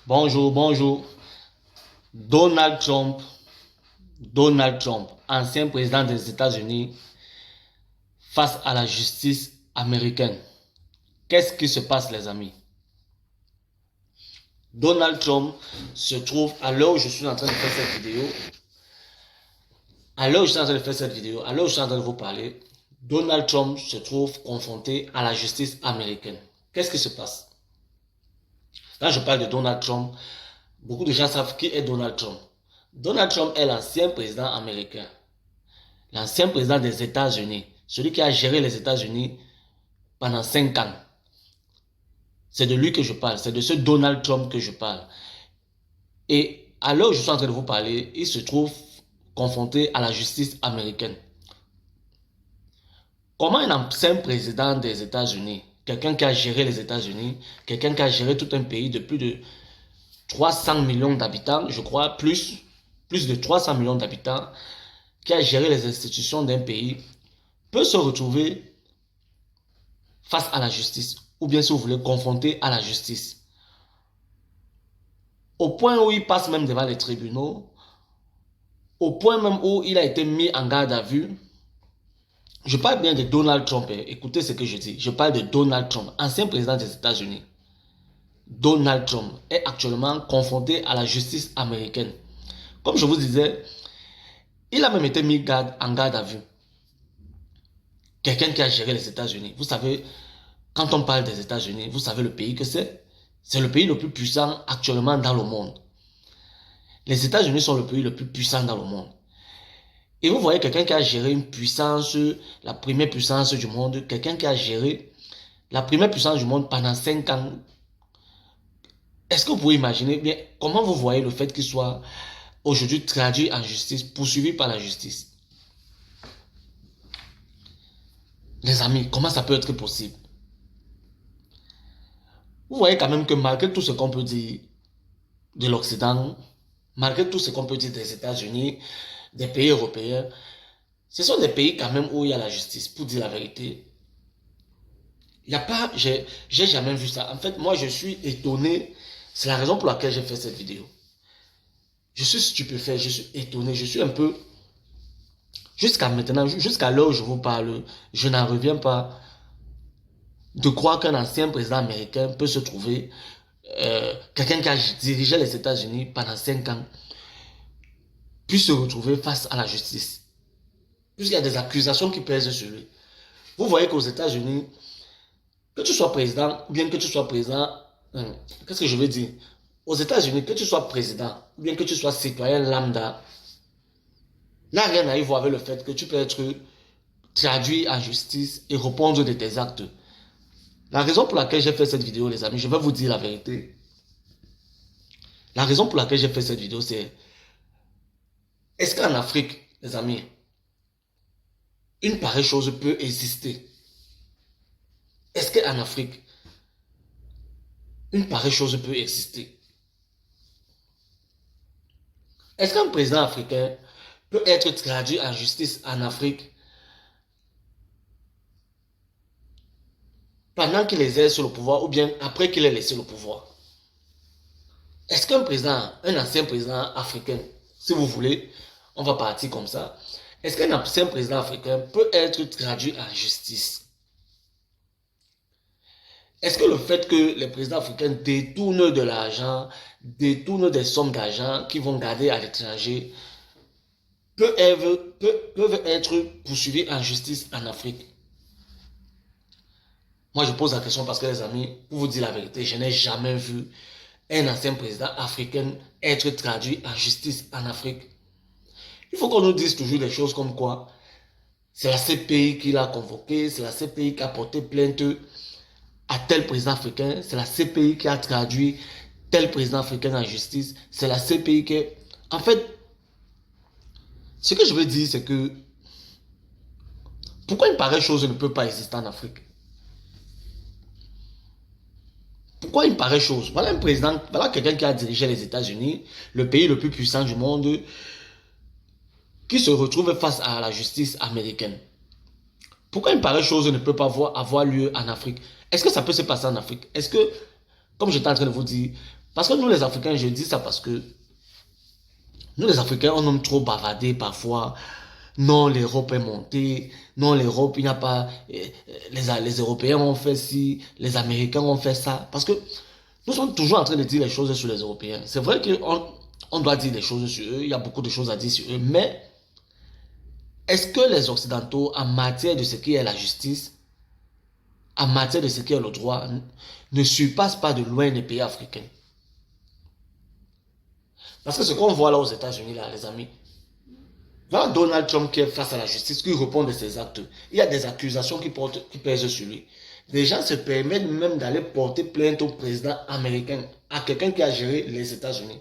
Bonjour, bonjour. Donald Trump, Donald Trump, ancien président des États-Unis, face à la justice américaine. Qu'est-ce qui se passe, les amis? Donald Trump se trouve, à l'heure où je suis en train de faire cette vidéo, à l'heure où je suis en train de faire cette vidéo, à l'heure où je suis en train de vous parler, Donald Trump se trouve confronté à la justice américaine. Qu'est-ce qui se passe? Là, je parle de Donald Trump. Beaucoup de gens savent qui est Donald Trump. Donald Trump est l'ancien président américain, l'ancien président des États-Unis, celui qui a géré les États-Unis pendant 5 ans. C'est de lui que je parle, c'est de ce Donald Trump que je parle. Et à l'heure où je suis en train de vous parler, il se trouve confronté à la justice américaine. Comment un ancien président des États-Unis, quelqu'un qui a géré les États-Unis, quelqu'un qui a géré tout un pays de plus de 300 millions d'habitants, je crois, plus de 300 millions d'habitants, qui a géré les institutions d'un pays, peut se retrouver face à la justice, ou bien si vous voulez, confronté à la justice. Au point où il passe même devant les tribunaux, au point même où il a été mis en garde à vue. Je parle bien de Donald Trump, écoutez ce que je dis, je parle de Donald Trump, ancien président des États-Unis. Donald Trump est actuellement confronté à la justice américaine. Comme je vous disais, il a même été mis en garde à vue. Quelqu'un qui a géré les États-Unis. Vous savez, quand on parle des États-Unis, vous savez le pays que c'est? C'est le pays le plus puissant actuellement dans le monde. Les États-Unis sont le pays le plus puissant dans le monde. Et vous voyez quelqu'un qui a géré une puissance, la première puissance du monde, quelqu'un qui a géré la première puissance du monde pendant 5 ans. Est-ce que vous pouvez imaginer bien comment vous voyez le fait qu'il soit aujourd'hui traduit en justice, poursuivi par la justice? Les amis, comment ça peut être possible? Vous voyez quand même que malgré tout ce qu'on peut dire de l'Occident, malgré tout ce qu'on peut dire des États-Unis, des pays européens, ce sont des pays quand même où il y a la justice, pour dire la vérité. Il n'y a pas, j'ai jamais vu ça. En fait, moi, je suis étonné. C'est la raison pour laquelle j'ai fait cette vidéo. Je suis stupéfait, je suis étonné, je suis un peu... Jusqu'à maintenant, jusqu'à l'heure où je vous parle, je n'en reviens pas de croire qu'un ancien président américain peut se trouver, quelqu'un qui a dirigé les États-Unis pendant 5 ans, puisse se retrouver face à la justice. Puisqu'il y a des accusations qui pèsent sur lui. Vous voyez qu'aux États-Unis, que tu sois président, ou bien que tu sois président, qu'est-ce que je veux dire? Aux États-Unis, que tu sois président, ou bien que tu sois citoyen lambda, n'a rien à y voir avec le fait que tu peux être traduit en justice et répondre de tes actes. La raison pour laquelle j'ai fait cette vidéo, les amis, je vais vous dire la vérité. La raison pour laquelle j'ai fait cette vidéo, c'est est-ce qu'en Afrique, les amis, une pareille chose peut exister? Est-ce qu'en Afrique, une pareille chose peut exister? Est-ce qu'un président africain peut être traduit en justice en Afrique pendant qu'il exerce le pouvoir ou bien après qu'il ait laissé le pouvoir? Est-ce qu'un président, un ancien président africain, si vous voulez, on va partir comme ça, est-ce qu'un ancien président africain peut être traduit en justice? Est-ce que le fait que les présidents africains détournent de l'argent, détournent des sommes d'argent qu'ils vont garder à l'étranger, peuvent être poursuivis en justice en Afrique? Moi, je pose la question parce que les amis, pour vous dire la vérité, je n'ai jamais vu un ancien président africain être traduit en justice en Afrique. Il faut qu'on nous dise toujours des choses comme quoi c'est la CPI qui l'a convoqué, c'est la CPI qui a porté plainte à tel président africain, c'est la CPI qui a traduit tel président africain en justice, c'est la CPI qui... En fait, ce que je veux dire, c'est que pourquoi une pareille chose ne peut pas exister en Afrique? Pourquoi une pareille chose? Voilà un président, voilà quelqu'un qui a dirigé les États-Unis, le pays le plus puissant du monde, qui se retrouve face à la justice américaine. Pourquoi une pareille chose ne peut pas avoir lieu en Afrique? Est-ce que ça peut se passer en Afrique? Est-ce que, comme j'étais en train de vous dire, Parce que nous, les Africains, je dis ça parce que nous, les Africains, on aime trop bavader parfois. Non, l'Europe est montée. Non, l'Europe, il n'y a pas... les Européens ont fait ci, les Américains ont fait ça. Parce que nous sommes toujours en train de dire les choses sur les Européens. C'est vrai qu'on doit dire des choses sur eux. Il y a beaucoup de choses à dire sur eux. Mais est-ce que les Occidentaux, en matière de ce qui est la justice, en matière de ce qui est le droit, ne surpassent pas de loin les pays africains? Parce que ce qu'on voit là aux États-Unis, là, les amis, voilà Donald Trump qui est face à la justice, qui répond de ses actes. Il y a des accusations qui pèsent sur lui. Les gens se permettent même d'aller porter plainte au président américain, à quelqu'un qui a géré les États-Unis.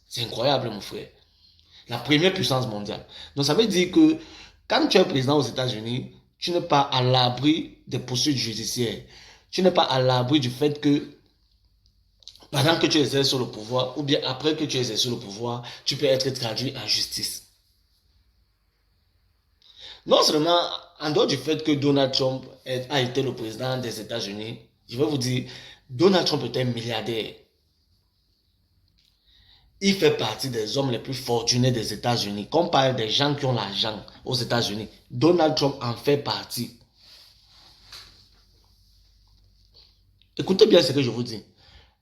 C'est incroyable, mon frère. La première puissance mondiale. Donc ça veut dire que quand tu es président aux États-Unis, tu n'es pas à l'abri des poursuites judiciaires. Tu n'es pas à l'abri du fait que pendant que tu exerces le pouvoir, ou bien après que tu exerces le pouvoir, tu peux être traduit en justice. Non seulement, en dehors du fait que Donald Trump a été le président des États-Unis, je vais vous dire, Donald Trump est un milliardaire. Il fait partie des hommes les plus fortunés des États-Unis. Quand on parle des gens qui ont l'argent aux États-Unis, Donald Trump en fait partie. Écoutez bien ce que je vous dis.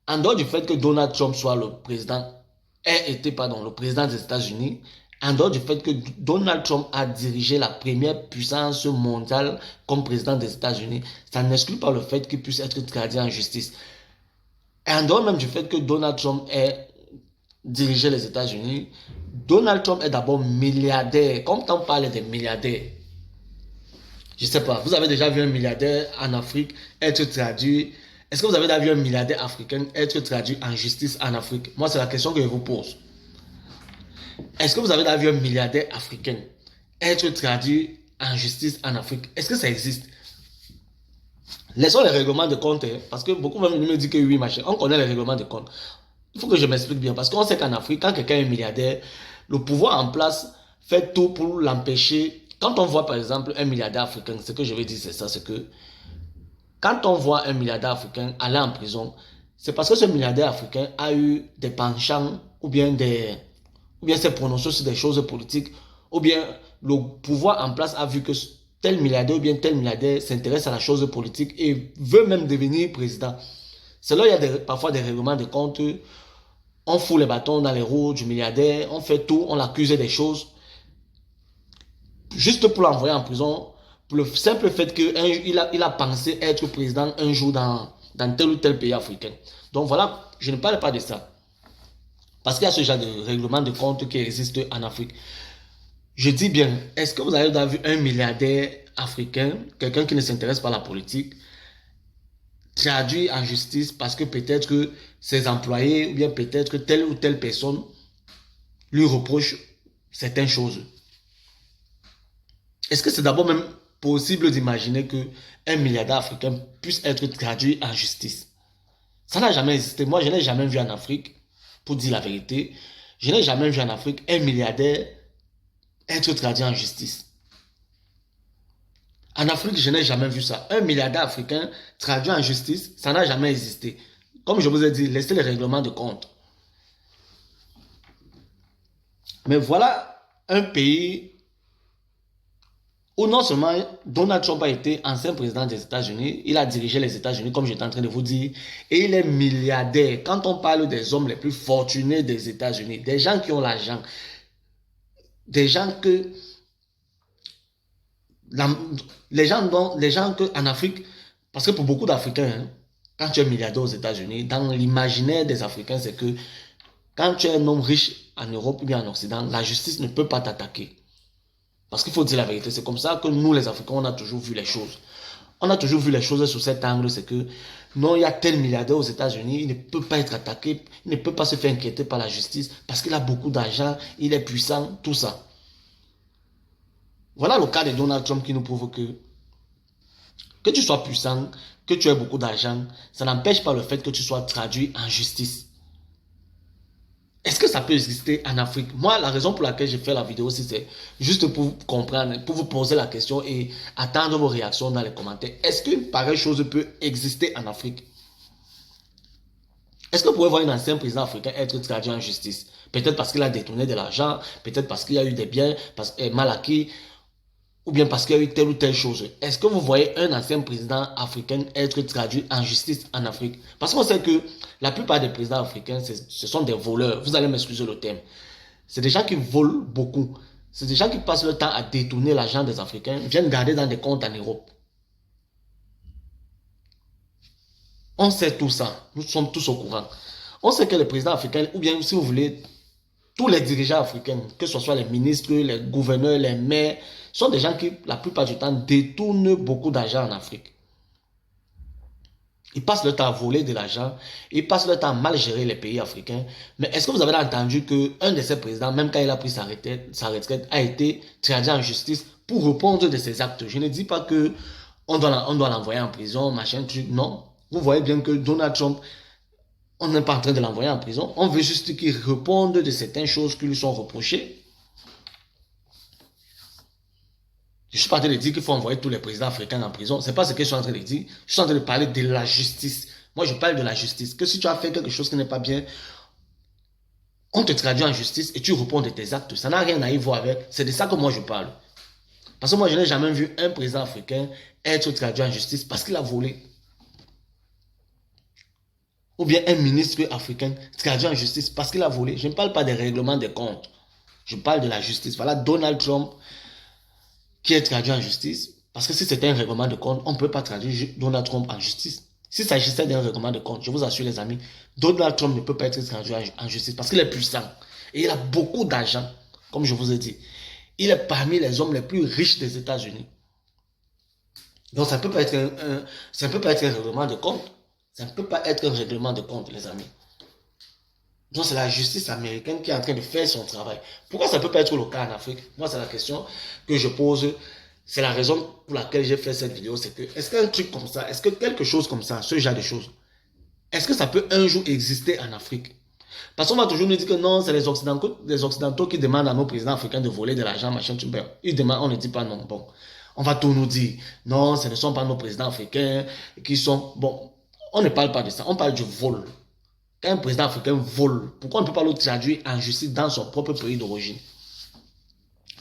En dehors du fait que Donald Trump soit le président, le président des États-Unis, en dehors du fait que Donald Trump a dirigé la première puissance mondiale comme président des États-Unis, ça n'exclut pas le fait qu'il puisse être traduit en justice. Et en dehors même du fait que Donald Trump ait dirigé les États-Unis, Donald Trump est d'abord milliardaire. Comme on parle des milliardaires, je ne sais pas, vous avez déjà vu un milliardaire en Afrique être traduit? Est-ce que vous avez déjà vu un milliardaire africain être traduit en justice en Afrique? Moi, c'est la question que je vous pose. Est-ce que vous avez déjà vu un milliardaire africain être traduit en justice en Afrique? Est-ce que ça existe? Laissons les règlements de compte, hein, parce que beaucoup me disent que oui, machin. On connaît les règlements de compte. Il faut que je m'explique bien, parce qu'on sait qu'en Afrique, quand quelqu'un est milliardaire, le pouvoir en place fait tout pour l'empêcher. Quand on voit par exemple un milliardaire africain, ce que je veux dire c'est ça, c'est que quand on voit un milliardaire africain aller en prison, c'est parce que ce milliardaire africain a eu des penchants ou bien s'est prononcé sur des choses politiques, ou bien le pouvoir en place a vu que tel milliardaire ou bien tel milliardaire s'intéresse à la chose politique et veut même devenir président. C'est là il y a parfois des règlements de compte. On fout les bâtons dans les roues du milliardaire, on fait tout, on l'accuse des choses, juste pour l'envoyer en prison, pour le simple fait qu'il a pensé être président un jour dans tel ou tel pays africain. Donc voilà, je ne parle pas de ça. Parce qu'il y a ce genre de règlement de compte qui existe en Afrique. Je dis bien, est-ce que vous avez déjà vu un milliardaire africain, quelqu'un qui ne s'intéresse pas à la politique, traduit en justice parce que peut-être que ses employés ou bien peut-être que telle ou telle personne lui reproche certaines choses? Est-ce que c'est d'abord même possible d'imaginer qu'un milliardaire africain puisse être traduit en justice? Ça n'a jamais existé. Moi, je n'ai jamais vu en Afrique, pour dire la vérité, je n'ai jamais vu en Afrique un milliardaire être traduit en justice. En Afrique, je n'ai jamais vu ça. Un milliardaire africain traduit en justice, ça n'a jamais existé. Comme je vous ai dit, laissez les règlements de compte. Mais voilà un pays où non seulement Donald Trump a été ancien président des États-Unis, il a dirigé les États-Unis, comme j'étais en train de vous dire, et il est milliardaire. Quand on parle des hommes les plus fortunés des États-Unis, des gens qui ont l'argent, des gens que... les gens qu'en Afrique, parce que pour beaucoup d'Africains, hein, quand tu es milliardaire aux États-Unis, dans l'imaginaire des Africains, c'est que quand tu es un homme riche en Europe ou bien en Occident, la justice ne peut pas t'attaquer. Parce qu'il faut dire la vérité, c'est comme ça que nous les Africains, on a toujours vu les choses. On a toujours vu les choses sous cet angle, c'est que non, il y a tel milliardaire aux États-Unis, il ne peut pas être attaqué, il ne peut pas se faire inquiéter par la justice parce qu'il a beaucoup d'argent, il est puissant, tout ça. Voilà le cas de Donald Trump qui nous prouve que tu sois puissant, que tu aies beaucoup d'argent, ça n'empêche pas le fait que tu sois traduit en justice. Est-ce que ça peut exister en Afrique? Moi, la raison pour laquelle j'ai fait la vidéo, c'est juste pour vous comprendre, pour vous poser la question et attendre vos réactions dans les commentaires. Est-ce qu'une pareille chose peut exister en Afrique? Est-ce que vous pouvez voir un ancien président africain être traduit en justice? Peut-être parce qu'il a détourné de l'argent, peut-être parce qu'il y a eu des biens mal acquis, ou bien parce qu'il y a eu telle ou telle chose. Est-ce que vous voyez un ancien président africain être traduit en justice en Afrique? Parce qu'on sait que la plupart des présidents africains, ce sont des voleurs. Vous allez m'excuser le terme. C'est des gens qui volent beaucoup. C'est des gens qui passent leur temps à détourner l'argent des Africains, viennent garder dans des comptes en Europe. On sait tout ça. Nous sommes tous au courant. On sait que les présidents africains, ou bien si vous voulez, tous les dirigeants africains, que ce soit les ministres, les gouverneurs, les maires, sont des gens qui, la plupart du temps, détournent beaucoup d'argent en Afrique. Ils passent leur temps à voler de l'argent, ils passent leur temps à mal gérer les pays africains. Mais est-ce que vous avez entendu qu'un de ces présidents, même quand il a pris sa retraite, a été traduit en justice pour répondre de ses actes? Je ne dis pas que on doit l'envoyer en prison, machin, truc, non. Vous voyez bien que Donald Trump, on n'est pas en train de l'envoyer en prison. On veut juste qu'il réponde de certaines choses qui lui sont reprochées. Je suis pas en train de dire qu'il faut envoyer tous les présidents africains en prison. C'est pas ce que je suis en train de dire. Je suis en train de parler de la justice. Moi, je parle de la justice. Que si tu as fait quelque chose qui n'est pas bien, on te traduit en justice et tu réponds de tes actes. Ça n'a rien à y voir avec. C'est de ça que moi je parle. Parce que moi, je n'ai jamais vu un président africain être traduit en justice parce qu'il a volé. Ou bien un ministre africain traduit en justice parce qu'il a volé. Je ne parle pas des règlements des comptes. Je parle de la justice. Voilà Donald Trump qui est traduit en justice. Parce que si c'était un règlement de compte, on ne peut pas traduire Donald Trump en justice. S'il s'agissait d'un règlement de compte, je vous assure les amis, Donald Trump ne peut pas être traduit en justice parce qu'il est puissant. Et il a beaucoup d'argent, comme je vous ai dit. Il est parmi les hommes les plus riches des États-Unis. Donc ça ne peut pas être ça peut pas être un règlement de compte. Ça ne peut pas être un règlement de compte, les amis. Donc c'est la justice américaine qui est en train de faire son travail. Pourquoi ça ne peut pas être le cas en Afrique? Moi, c'est la question que je pose. C'est la raison pour laquelle j'ai fait cette vidéo. C'est que, est-ce qu'un truc comme ça, est-ce que quelque chose comme ça, ce genre de choses, est-ce que ça peut un jour exister en Afrique? Parce qu'on va toujours nous dire que non, c'est les Occidentaux qui demandent à nos présidents africains de voler de l'argent, machin, tu peux. Ils demandent, on ne dit pas non. Bon, on va tout nous dire. Non, ce ne sont pas nos présidents africains qui sont... Bon, on ne parle pas de ça, on parle du vol. Quand un président africain vole, pourquoi on ne peut pas le traduire en justice dans son propre pays d'origine?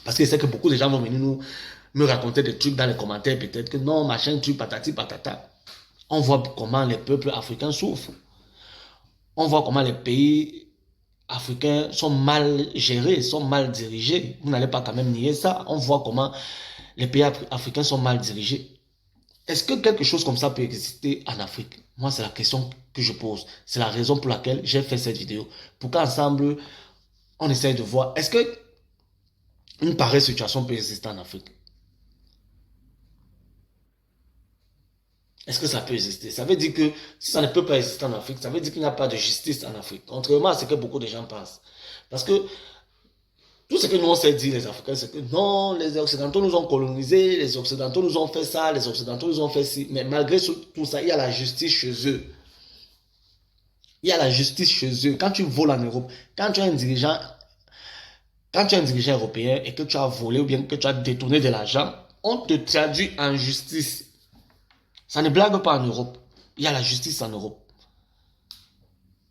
Parce que c'est que beaucoup de gens vont venir me raconter des trucs dans les commentaires, peut-être que non, machin, truc, patati, patata. On voit comment les peuples africains souffrent. On voit comment les pays africains sont mal gérés, sont mal dirigés. Vous n'allez pas quand même nier ça. On voit comment les pays africains sont mal dirigés. Est-ce que quelque chose comme ça peut exister en Afrique? Moi, c'est la question que je pose. C'est la raison pour laquelle j'ai fait cette vidéo. Pour qu'ensemble, on essaye de voir, est-ce que une pareille situation peut exister en Afrique? Est-ce que ça peut exister? Ça veut dire que si ça ne peut pas exister en Afrique, ça veut dire qu'il n'y a pas de justice en Afrique. Contrairement à ce que beaucoup de gens pensent. Parce que tout ce que nous on sait dire les Africains, c'est que non, les Occidentaux nous ont colonisés, les Occidentaux nous ont fait ça, les Occidentaux nous ont fait ci. Mais malgré tout ça, il y a la justice chez eux. Il y a la justice chez eux. Quand tu voles en Europe, quand tu es un dirigeant, européen et que tu as volé ou bien que tu as détourné de l'argent, on te traduit en justice. Ça ne blague pas en Europe. Il y a la justice en Europe.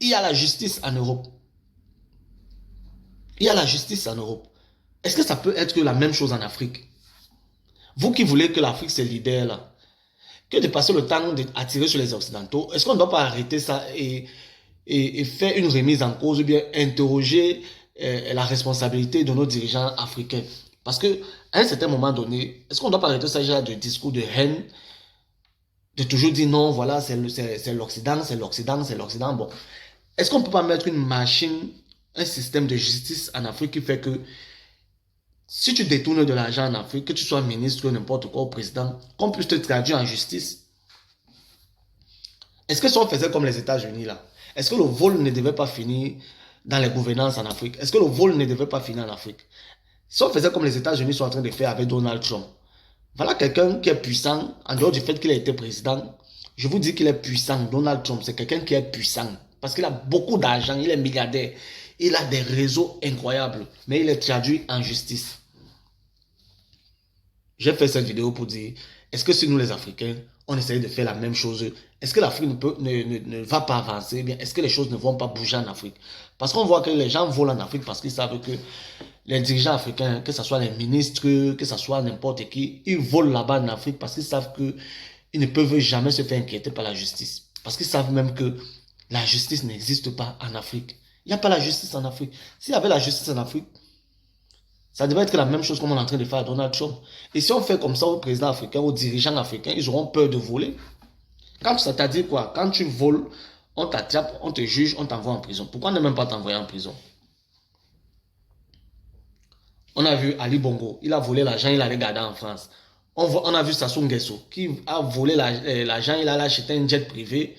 Il y a la justice en Europe. Il y a la justice en Europe. Est-ce que ça peut être la même chose en Afrique? Vous qui voulez que l'Afrique se libère là, que de passer le temps d'attirer sur les Occidentaux, est-ce qu'on ne doit pas arrêter ça et faire une remise en cause ou bien interroger la responsabilité de nos dirigeants africains? Parce qu'à un certain moment donné, est-ce qu'on ne doit pas arrêter ça genre de discours de haine, de toujours dire non, voilà, c'est l'Occident, c'est l'Occident, c'est l'Occident. Bon, est-ce qu'on ne peut pas mettre une machine, un système de justice en Afrique qui fait que si tu détournes de l'argent en Afrique, que tu sois ministre ou n'importe quoi, ou président, qu'on puisse te traduire en justice? Est-ce que si on faisait comme les États-Unis là, est-ce que le vol ne devait pas finir dans les gouvernances en Afrique? Est-ce que le vol ne devait pas finir en Afrique? Si on faisait comme les États-Unis sont en train de faire avec Donald Trump, voilà quelqu'un qui est puissant, en dehors du fait qu'il a été président, je vous dis qu'il est puissant. Donald Trump, c'est quelqu'un qui est puissant. Parce qu'il a beaucoup d'argent, il est milliardaire. Il a des réseaux incroyables, mais il est traduit en justice. J'ai fait cette vidéo pour dire, est-ce que si nous les Africains, on essaye de faire la même chose. Est-ce que l'Afrique ne va pas avancer? Bien, est-ce que les choses ne vont pas bouger en Afrique? Parce qu'on voit que les gens volent en Afrique parce qu'ils savent que les dirigeants africains, que ce soit les ministres, que ce soit n'importe qui, ils volent là-bas en Afrique parce qu'ils savent qu'ils ne peuvent jamais se faire inquiéter par la justice. Parce qu'ils savent même que la justice n'existe pas en Afrique. Il n'y a pas la justice en Afrique. S'il y avait la justice en Afrique, ça devrait être la même chose comme on est en train de faire à Donald Trump. Et si on fait comme ça aux présidents africains, aux dirigeants africains, ils auront peur de voler. Quand ça t'a dit quoi? Quand tu voles, on t'attrape, on te juge, on t'envoie en prison. Pourquoi ne même pas t'envoyer en prison? On a vu Ali Bongo, il a volé l'argent, il allait garder en France. On a vu Sassou Nguesso, qui a volé l'argent, il allait acheter un jet privé,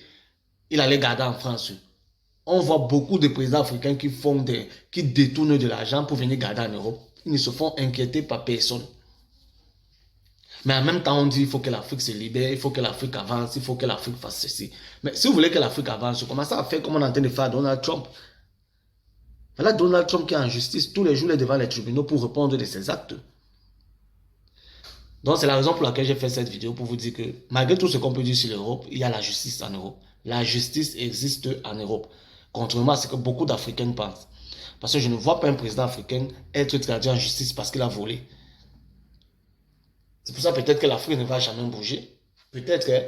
il allait garder en France. On voit beaucoup de présidents africains qui détournent de l'argent pour venir garder en Europe. Ils ne se font inquiéter par personne. Mais en même temps, on dit qu'il faut que l'Afrique se libère, il faut que l'Afrique avance, il faut que l'Afrique fasse ceci. Mais si vous voulez que l'Afrique avance, commencez à faire comme on est en train de faire à Donald Trump. Voilà Donald Trump qui est en justice tous les jours devant les tribunaux pour répondre de ses actes. Donc c'est la raison pour laquelle j'ai fait cette vidéo, pour vous dire que malgré tout ce qu'on peut dire sur l'Europe, il y a la justice en Europe. La justice existe en Europe. Contrairement à ce que beaucoup d'Africains pensent. Parce que je ne vois pas un président africain être traduit en justice parce qu'il a volé. C'est pour ça peut-être que l'Afrique ne va jamais bouger. Peut-être que